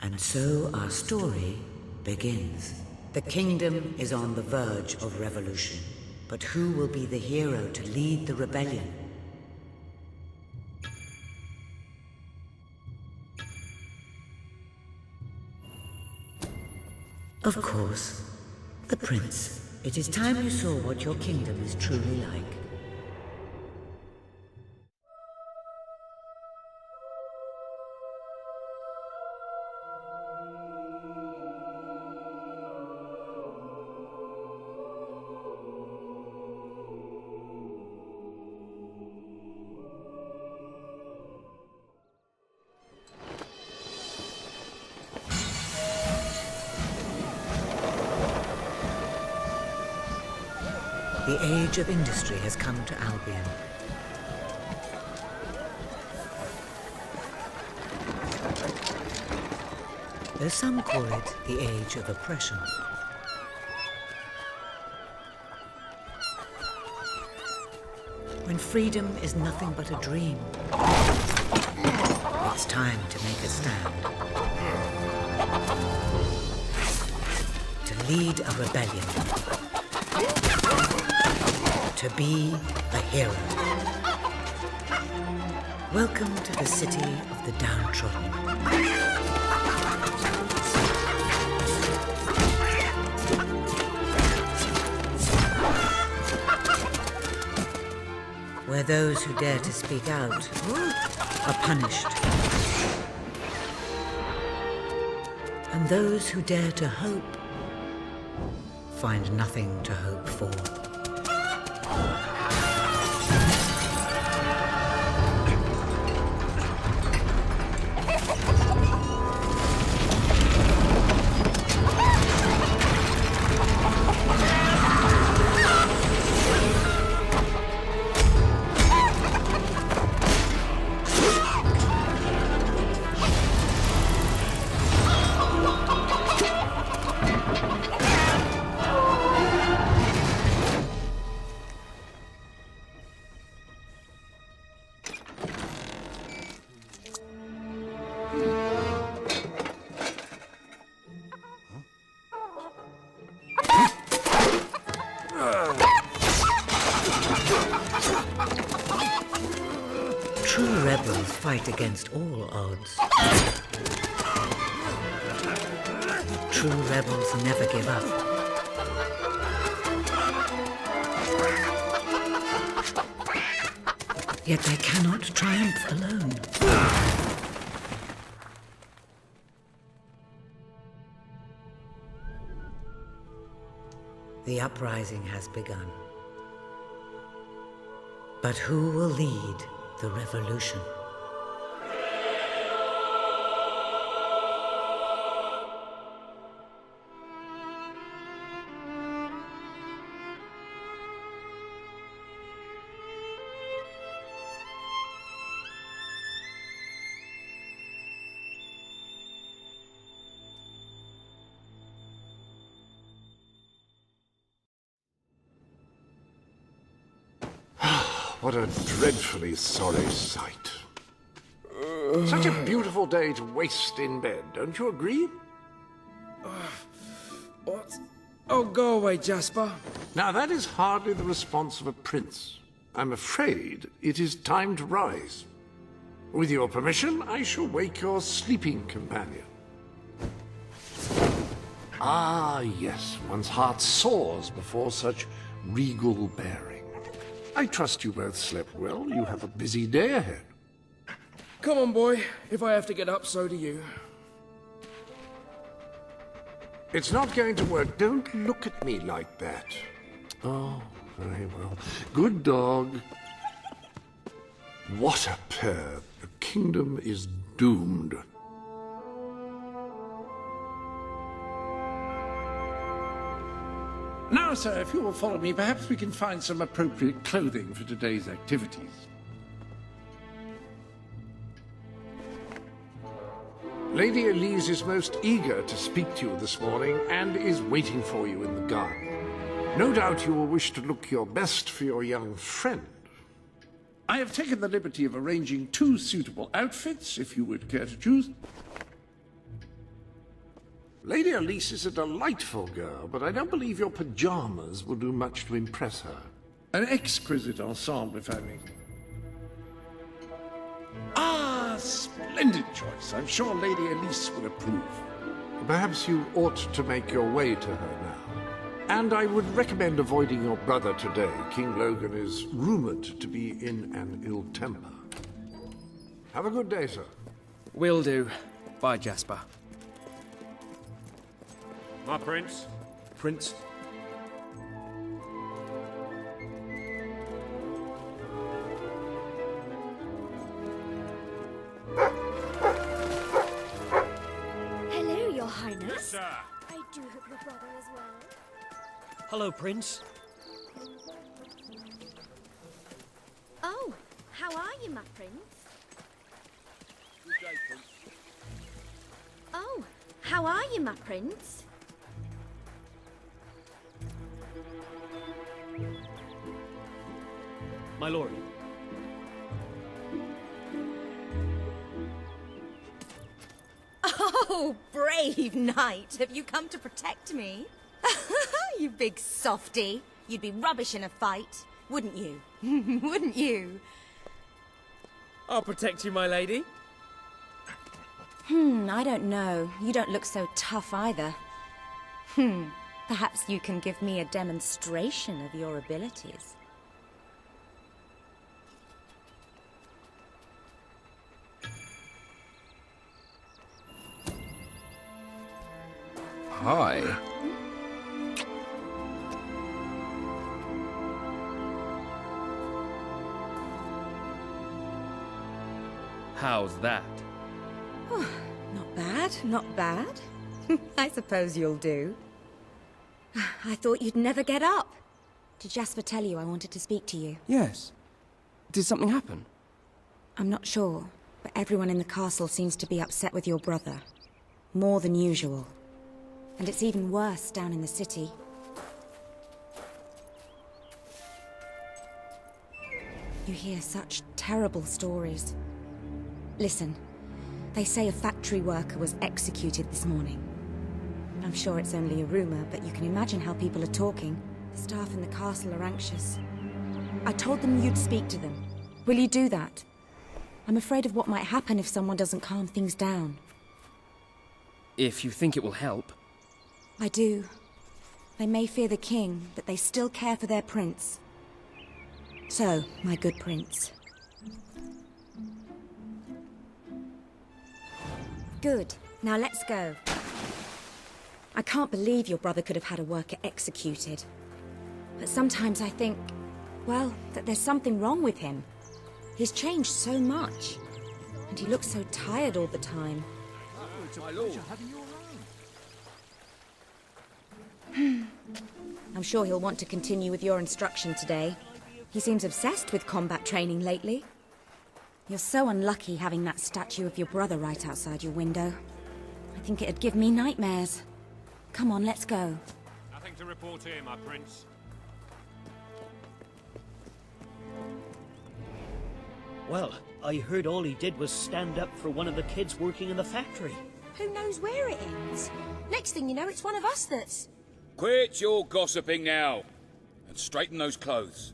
And so our story begins. The kingdom is on the verge of revolution, but who will be the hero to lead the rebellion? Of course, the prince. It is time you saw what your kingdom is truly like. The age of industry has come to Albion. Though some call it the age of oppression. When freedom is nothing but a dream, it's time to make a stand. To lead a rebellion. To be a hero. Welcome to the city of the downtrodden. Where those who dare to speak out are punished. And those who dare to hope find nothing to hope for. True rebels fight against all odds. True rebels never give up. Yet they cannot triumph alone. The uprising has begun. But who will lead the revolution? What a dreadfully sorry sight. Such a beautiful day to waste in bed, don't you agree? What? Oh, go away, Jasper. Now, that is hardly the response of a prince. I'm afraid it is time to rise. With your permission, I shall wake your sleeping companion. Ah, yes, one's heart soars before such regal bearing. I trust you both slept well. You have a busy day ahead. Come on, boy. If I have to get up, so do you. It's not going to work. Don't look at me like that. Oh, very well. Good dog. What a pair. The kingdom is doomed. Now, sir, if you will follow me, perhaps we can find some appropriate clothing for today's activities. Lady Elise is most eager to speak to you this morning and is waiting for you in the garden. No doubt you will wish to look your best for your young friend. I have taken the liberty of arranging 2 suitable outfits, if you would care to choose. Lady Elise is a delightful girl, but I don't believe your pajamas will do much to impress her. An exquisite ensemble, if I may. Ah, splendid choice. I'm sure Lady Elise will approve. Perhaps you ought to make your way to her now. And I would recommend avoiding your brother today. King Logan is rumored to be in an ill temper. Have a good day, sir. Will do. Bye, Jasper. My prince. Prince? Hello, Your Highness. Sir. I do hope your brother is well. Hello, Prince. Oh, how are you, my prince? Oh, how are you, my prince? My lord. Oh, brave knight. Have you come to protect me? You big softy. You'd be rubbish in a fight, wouldn't you? Wouldn't you? I'll protect you, my lady. I don't know. You don't look so tough either. Perhaps you can give me a demonstration of your abilities. Hi. How's that? Not bad, not bad. I suppose you'll do. I thought you'd never get up. Did Jasper tell you I wanted to speak to you? Yes. Did something happen? I'm not sure, but everyone in the castle seems to be upset with your brother. More than usual. And it's even worse down in the city. You hear such terrible stories. Listen, they say a factory worker was executed this morning. I'm sure it's only a rumor, but you can imagine how people are talking. The staff in the castle are anxious. I told them you'd speak to them. Will you do that? I'm afraid of what might happen if someone doesn't calm things down. If you think it will help. I do. They may fear the king, but they still care for their prince. So, my good prince. Good. Now let's go. I can't believe your brother could have had a worker executed. But sometimes I think, well, that there's something wrong with him. He's changed so much. And he looks so tired all the time. I'm sure he'll want to continue with your instruction today. He seems obsessed with combat training lately. You're so unlucky having that statue of your brother right outside your window. I think it'd give me nightmares. Come on, let's go. Nothing to report here, my prince. Well, I heard all he did was stand up for one of the kids working in the factory. Who knows where it ends? Next thing you know, it's one of us that's... Quit your gossiping now, and straighten those clothes.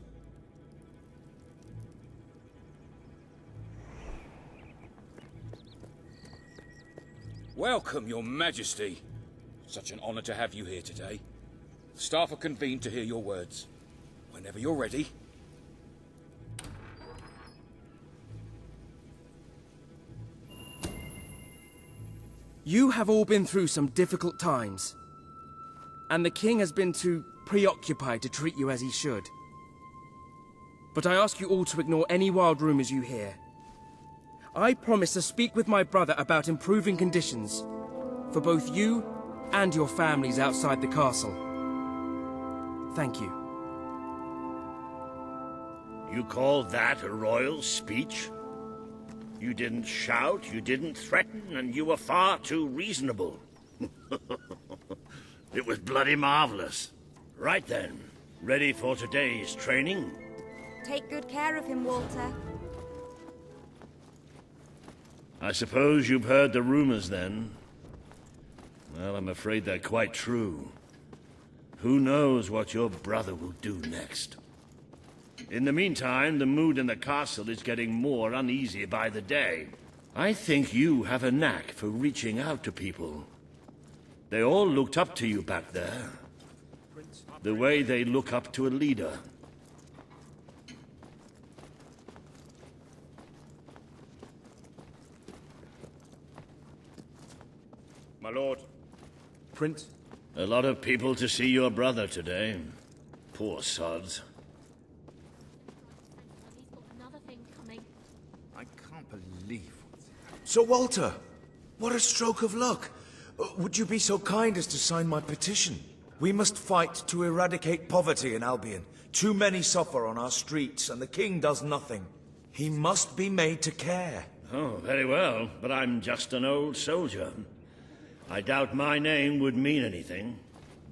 Welcome, Your Majesty. Such an honor to have you here today. The staff are convened to hear your words. Whenever you're ready. You have all been through some difficult times. And the king has been too preoccupied to treat you as he should. But I ask you all to ignore any wild rumors you hear. I promise to speak with my brother about improving conditions for both you and your families outside the castle. Thank you. You call that a royal speech? You didn't shout, you didn't threaten, and you were far too reasonable. It was bloody marvelous. Right then, ready for today's training? Take good care of him, Walter. I suppose you've heard the rumors then. Well, I'm afraid they're quite true. Who knows what your brother will do next? In the meantime, the mood in the castle is getting more uneasy by the day. I think you have a knack for reaching out to people. They all looked up to you back there. The way they look up to a leader. My lord. Prince? A lot of people to see your brother today. Poor sods. He's got another thing coming. I can't believe. Sir Walter, what a stroke of luck. Would you be so kind as to sign my petition? We must fight to eradicate poverty in Albion. Too many suffer on our streets, and the king does nothing. He must be made to care. Oh, very well, but I'm just an old soldier. I doubt my name would mean anything.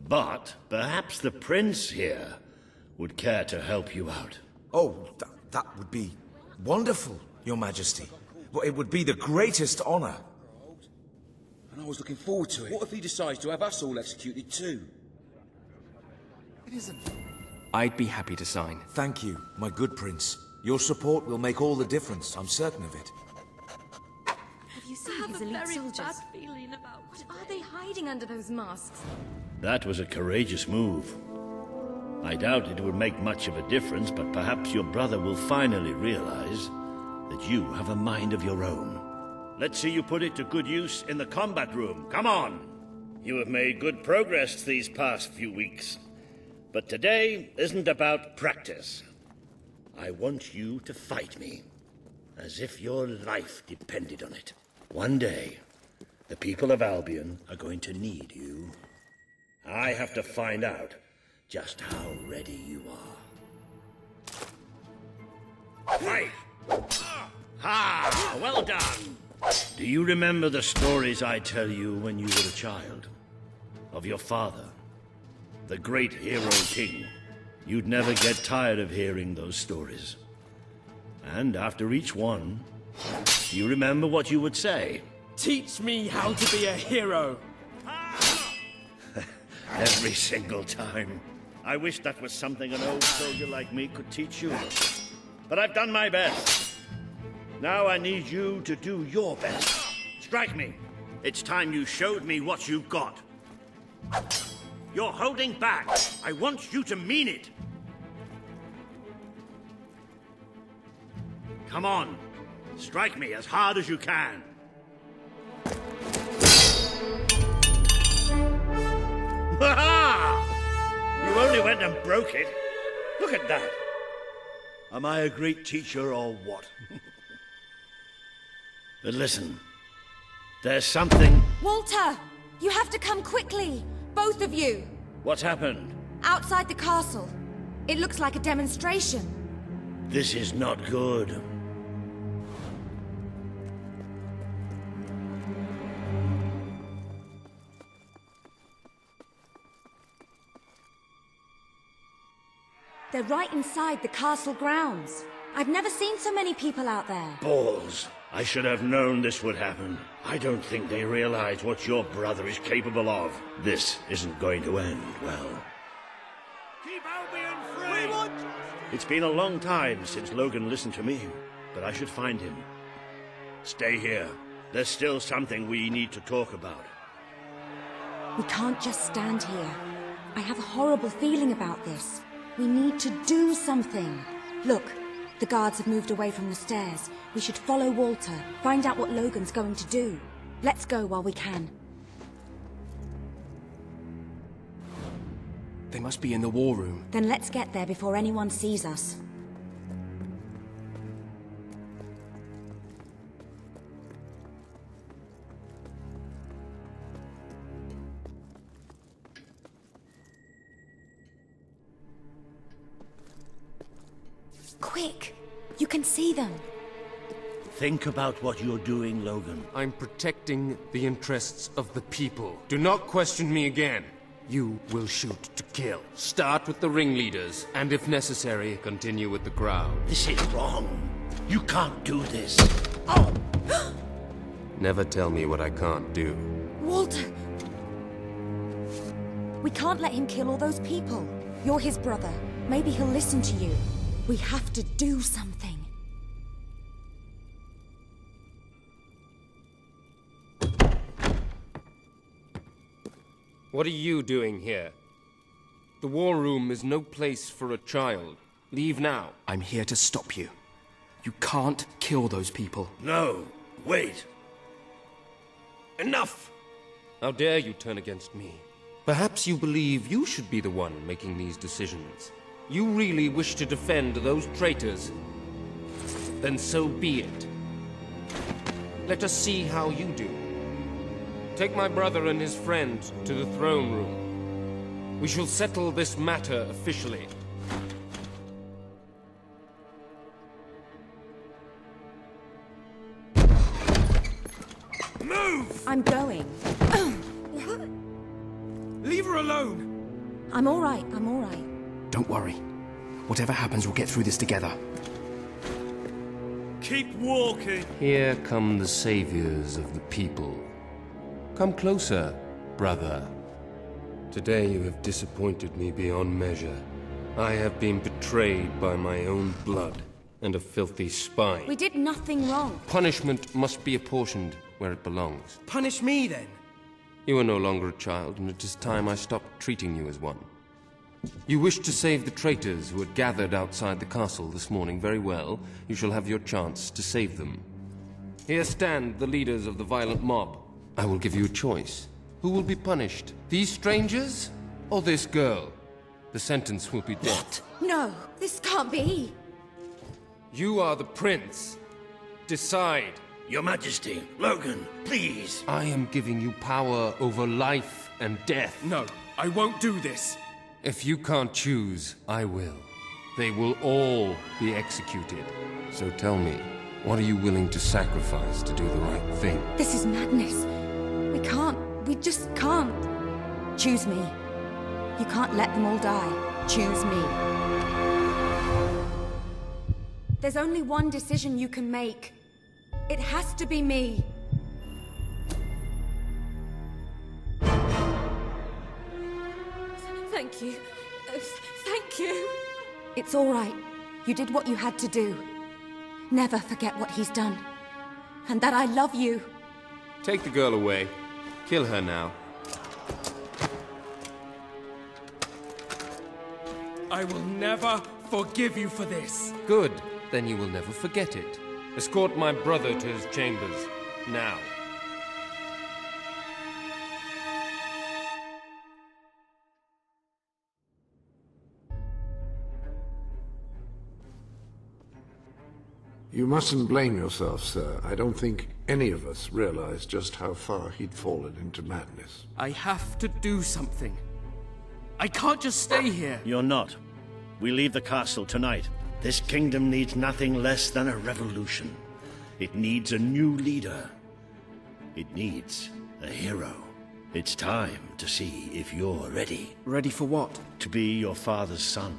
But perhaps the prince here would care to help you out. Oh, that would be wonderful, Your Majesty. Well, it would be the greatest honor. And I was looking forward to it. What if he decides to have us all executed too? It isn't. I'd be happy to sign. Thank you, my good prince. Your support will make all the difference, I'm certain of it. Have you seen his elite soldiers? Feeling about What are they hiding under those masks? That was a courageous move. I doubt it would make much of a difference, but perhaps your brother will finally realize that you have a mind of your own. Let's see you put it to good use in the combat room. Come on! You have made good progress these past few weeks. But today isn't about practice. I want you to fight me, as if your life depended on it. One day, the people of Albion are going to need you. I have to find out just how ready you are. Fight! Ha! Well done! Do you remember the stories I tell you when you were a child? Of your father, the great hero king? You'd never get tired of hearing those stories. And after each one, do you remember what you would say? Teach me how to be a hero! Every single time. I wish that was something an old soldier like me could teach you. But I've done my best. Now I need you to do your best. Strike me. It's time you showed me what you've got. You're holding back. I want you to mean it. Come on. Strike me as hard as you can. Ha-ha! You only went and broke it. Look at that. Am I a great teacher or what? But listen, there's something... Walter! You have to come quickly! Both of you! What's happened? Outside the castle. It looks like a demonstration. This is not good. They're right inside the castle grounds. I've never seen so many people out there. Balls. I should have known this would happen. I don't think they realize what your brother is capable of. This isn't going to end well. Keep Albion free! We want... It's been a long time since Logan listened to me, but I should find him. Stay here. There's still something we need to talk about. We can't just stand here. I have a horrible feeling about this. We need to do something. Look, the guards have moved away from the stairs. We should follow Walter, find out what Logan's going to do. Let's go while we can. They must be in the war room. Then let's get there before anyone sees us. Quick! You can see them. Think about what you're doing, Logan. I'm protecting the interests of the people. Do not question me again. You will shoot to kill. Start with the ringleaders, and if necessary, continue with the crowd. This is wrong. You can't do this. Oh! Never tell me what I can't do. Walter! We can't let him kill all those people. You're his brother. Maybe he'll listen to you. We have to do something. What are you doing here? The war room is no place for a child. Leave now. I'm here to stop you. You can't kill those people. No, wait. Enough! How dare you turn against me? Perhaps you believe you should be the one making these decisions. You really wish to defend those traitors? Then so be it. Let us see how you do. Take my brother and his friend to the throne room. We shall settle this matter officially. Move! I'm going. Leave her alone! I'm all right. Don't worry. Whatever happens, we'll get through this together. Keep walking! Here come the saviors of the people. Come closer, brother. Today you have disappointed me beyond measure. I have been betrayed by my own blood and a filthy spy. We did nothing wrong. Punishment must be apportioned where it belongs. Punish me, then. You are no longer a child, and it is time I stopped treating you as one. You wish to save the traitors who had gathered outside the castle this morning. Very well. You shall have your chance to save them. Here stand the leaders of the violent mob. I will give you a choice. Who will be punished? These strangers or this girl? The sentence will be death. No, this can't be. You are the prince. Decide. Your Majesty, Logan, please. I am giving you power over life and death. No, I won't do this. If you can't choose, I will. They will all be executed. So tell me, what are you willing to sacrifice to do the right thing? This is madness. We just can't. Choose me. You can't let them all die. Choose me. There's only one decision you can make. It has to be me. Thank you. Thank you. It's all right. You did what you had to do. Never forget what he's done. And that I love you. Take the girl away. Kill her now. I will never forgive you for this. Good. Then you will never forget it. Escort my brother to his chambers. Now. You mustn't blame yourself, sir. I don't think any of us realized just how far he'd fallen into madness. I have to do something. I can't just stay here. You're not. We leave the castle tonight. This kingdom needs nothing less than a revolution. It needs a new leader. It needs a hero. It's time to see if you're ready. Ready for what? To be your father's son.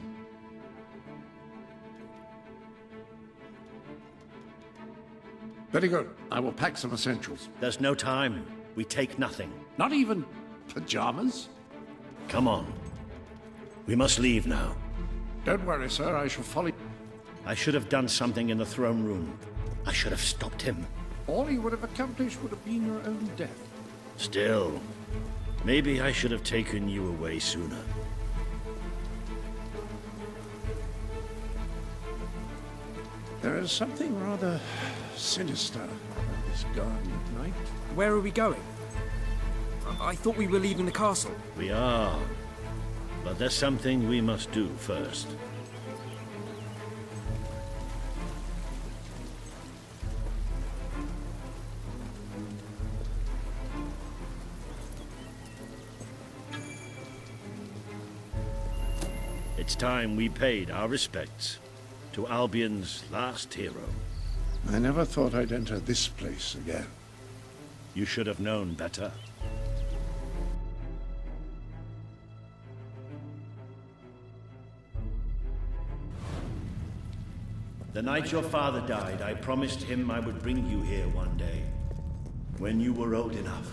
Very good. I will pack some essentials. There's no time. We take nothing. Not even pajamas? Come on. We must leave now. Don't worry, sir. I shall follow. I should have done something in the throne room. I should have stopped him. All he would have accomplished would have been your own death. Still, maybe I should have taken you away sooner. There is something rather sinister about this garden at night. Where are we going? I thought we were leaving the castle. We are. But there's something we must do first. It's time we paid our respects to Albion's last hero. I never thought I'd enter this place again. You should have known better. The night your father died, I promised him I would bring you here one day. When you were old enough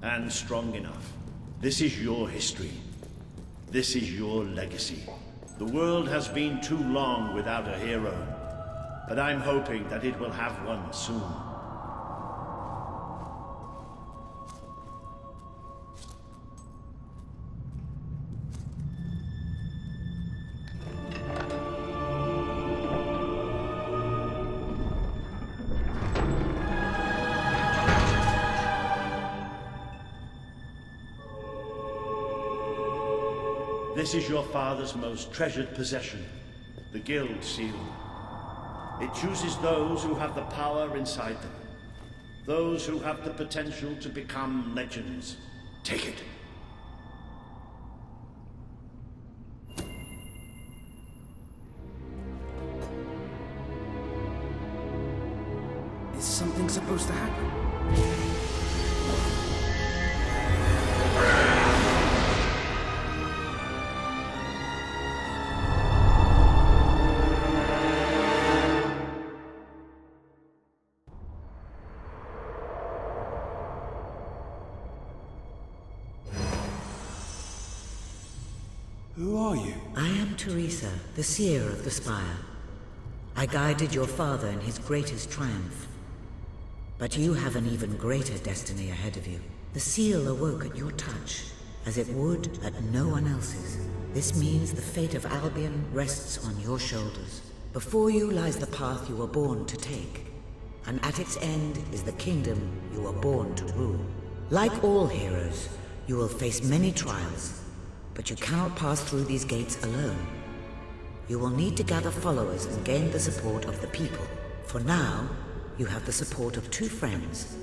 and strong enough. This is your history. This is your legacy. The world has been too long without a hero, but I'm hoping that it will have one soon. This is your father's most treasured possession, the Guild Seal. It chooses those who have the power inside them, those who have the potential to become legends. Take it. Is something supposed to happen? Who are you? I am Teresa, the seer of the spire. I guided your father in his greatest triumph. But you have an even greater destiny ahead of you. The seal awoke at your touch, as it would at no one else's. This means the fate of Albion rests on your shoulders. Before you lies the path you were born to take, and at its end is the kingdom you were born to rule. Like all heroes, you will face many trials, but you cannot pass through these gates alone. You will need to gather followers and gain the support of the people. For now, you have the support of two friends.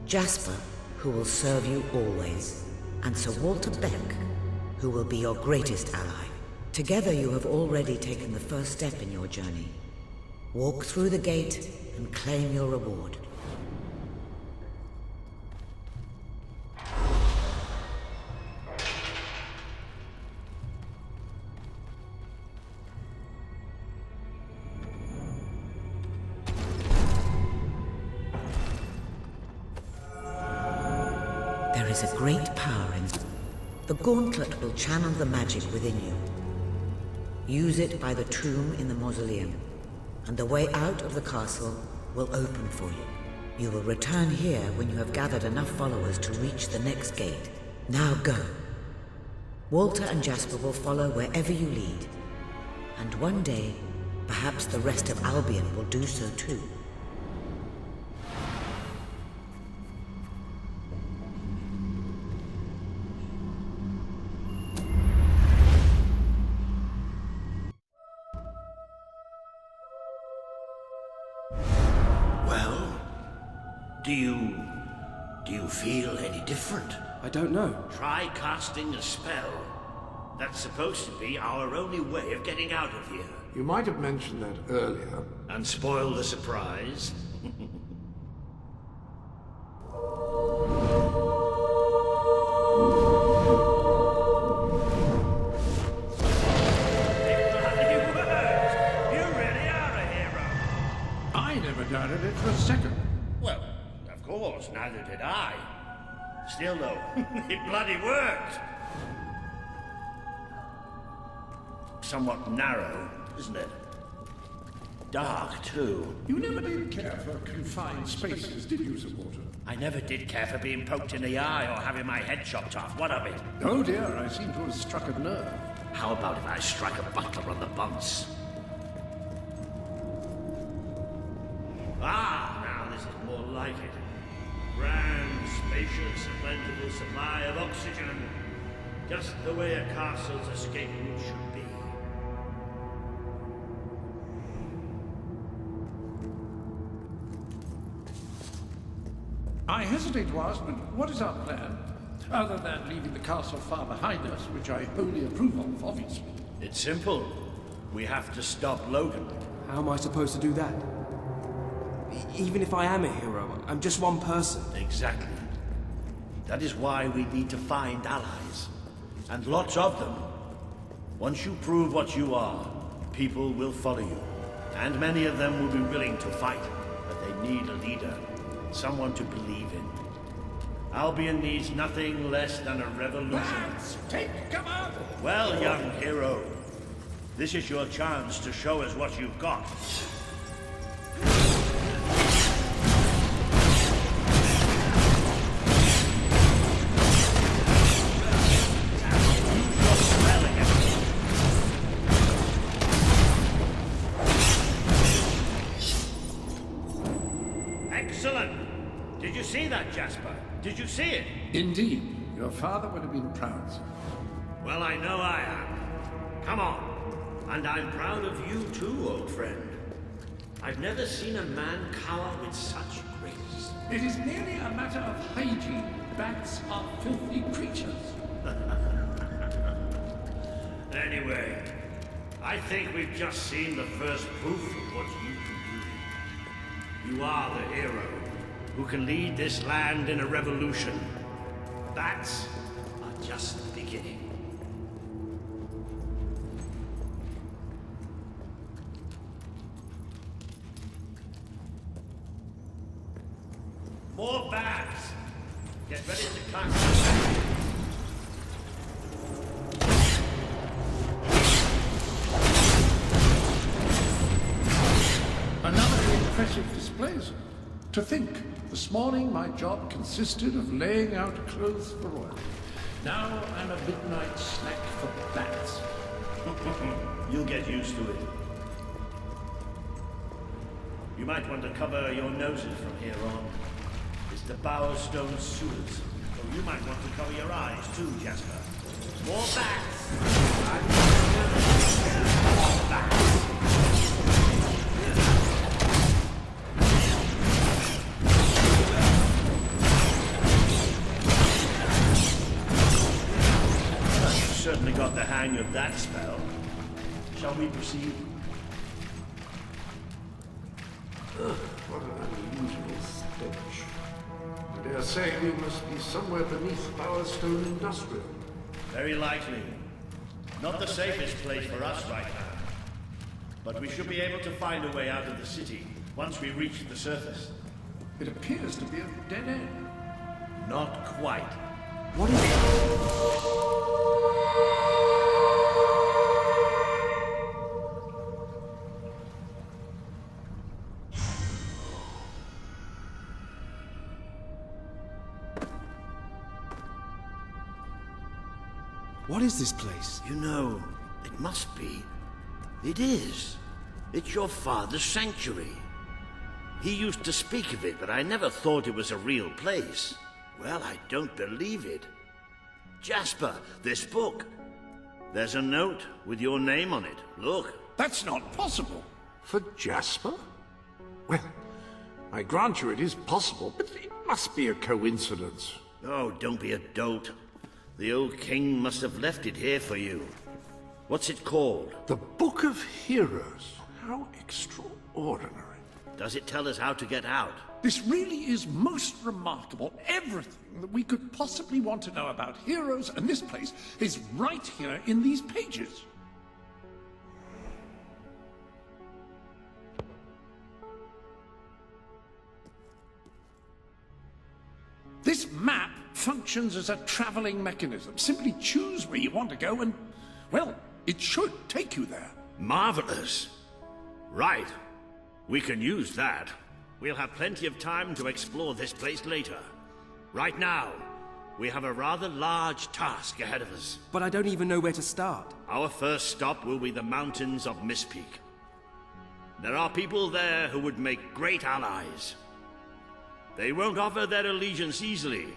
Jasper, who will serve you always, and Sir Walter Beck, who will be your greatest ally. Together you have already taken the first step in your journey. Walk through the gate and claim your reward. There is a great power in... The gauntlet will channel the magic within you. Use it by the tomb in the mausoleum, and the way out of the castle will open for you. You will return here when you have gathered enough followers to reach the next gate. Now go. Walter and Jasper will follow wherever you lead. And one day, perhaps the rest of Albion will do so too. Do you feel any different? I don't know. Try casting a spell. That's supposed to be our only way of getting out of here. You might have mentioned that earlier. And spoil the surprise. I never doubted it for a second. Well, of course, neither did I. Still, though, it bloody worked. Somewhat narrow, isn't it? Dark, too. You never did care for confined spaces, did you, Sir Walter? I never did care for being poked in the eye or having my head chopped off. What of it? Oh dear, I seem to have struck a nerve. How about if I strike a butler on the bunce? Now this is more like it. Grand, spacious, plentiful supply of oxygen. Just the way a castle's escape route should be. I hesitate to ask, but what is our plan? Other than leaving the castle far behind us, which I wholly approve of, obviously. It's simple. We have to stop Logan. How am I supposed to do that? Even if I am a hero, I'm just one person. Exactly. That is why we need to find allies. And lots of them. Once you prove what you are, people will follow you. And many of them will be willing to fight. But they need a leader. Someone to believe in. Albion needs nothing less than a revolution. Lads, take cover! Well, young hero, this is your chance to show us what you've got. Excellent! Did you see that, Jasper? Did you see it? Indeed. Your father would have been proud, sir. Well, I know I am. Come on. And I'm proud of you too, old friend. I've never seen a man cower with such grace. It is merely a matter of hygiene. Bats are filthy creatures. Anyway, I think we've just seen the first proof of what you can do. You are the hero who can lead this land in a revolution. Bats are just the beginning. More bats! Get ready to climb. Another impressive display, sir. To think, this morning my job consisted of laying out clothes for oil. Now I'm a midnight snack for bats. You'll get used to it. You might want to cover your noses from here on. It's the Bowerstone sewers. So you might want to cover your eyes too, Jasper. More bats! More bats! Certainly got the hang of that spell. Shall we proceed? What an unusual stench. I dare say we must be somewhere beneath Bowerstone Industrial. Very likely. Not the safest place for us right now. But we should be able to find a way out of the city once we reach the surface. It appears to be a dead end. Not quite. What is it? What is this place? You know, it must be. It is. It's your father's sanctuary. He used to speak of it, but I never thought it was a real place. Well, I don't believe it. Jasper, this book. There's a note with your name on it. Look. That's not possible. For Jasper? Well, I grant you it is possible, but it must be a coincidence. Oh, don't be a dolt. The old king must have left it here for you. What's it called? The Book of Heroes. How extraordinary. Does it tell us how to get out? This really is most remarkable. Everything that we could possibly want to know about heroes and this place is right here in these pages. This map functions as a traveling mechanism. Simply choose where you want to go and, well, it should take you there. Marvelous. Right. We can use that. We'll have plenty of time to explore this place later. Right now, we have a rather large task ahead of us. But I don't even know where to start. Our first stop will be the mountains of Mistpeak. There are people there who would make great allies. They won't offer their allegiance easily,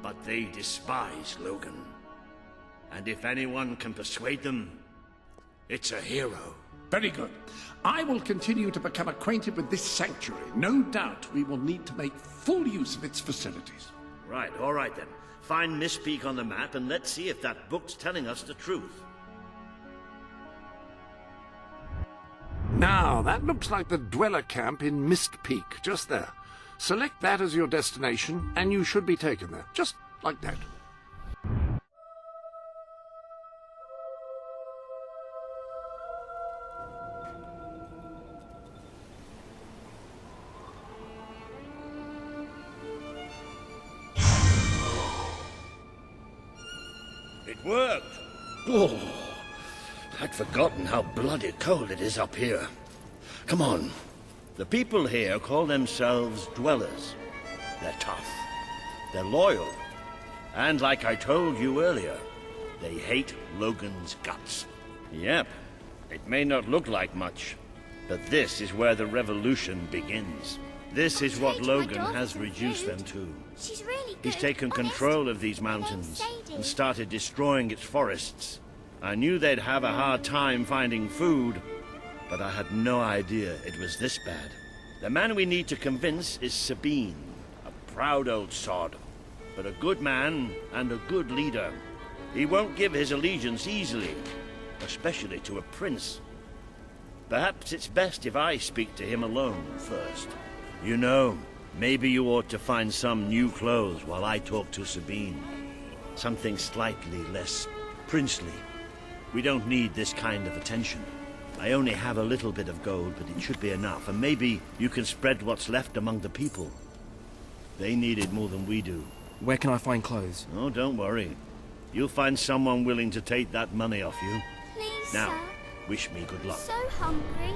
but they despise Logan. And if anyone can persuade them, it's a hero. Very good. I will continue to become acquainted with this sanctuary. No doubt we will need to make full use of its facilities. Right, all right then. Find Mistpeak on the map and let's see if that book's telling us the truth. Now, that looks like the dweller camp in Mist Peak, just there. Select that as your destination, and you should be taken there, just like that. worked! Oh, I'd forgotten how bloody cold it is up here. Come on. The people here call themselves dwellers. They're tough. They're loyal. And like I told you earlier, they hate Logan's guts. Yep, it may not look like much, but this is where the revolution begins. This is what Logan has reduced them to. She's really good. He's taken control of these mountains and started destroying its forests. I knew they'd have a hard time finding food, but I had no idea it was this bad. The man we need to convince is Sabine, a proud old sod, but a good man and a good leader. He won't give his allegiance easily, especially to a prince. Perhaps it's best if I speak to him alone first. You know, maybe you ought to find some new clothes while I talk to Sabine. Something slightly less princely. We don't need this kind of attention. I only have a little bit of gold, but it should be enough, and maybe you can spread what's left among the people. They need it more than we do. Where can I find clothes? Oh, don't worry. You'll find someone willing to take that money off you. Please, Now, sir. wish me good luck. So hungry.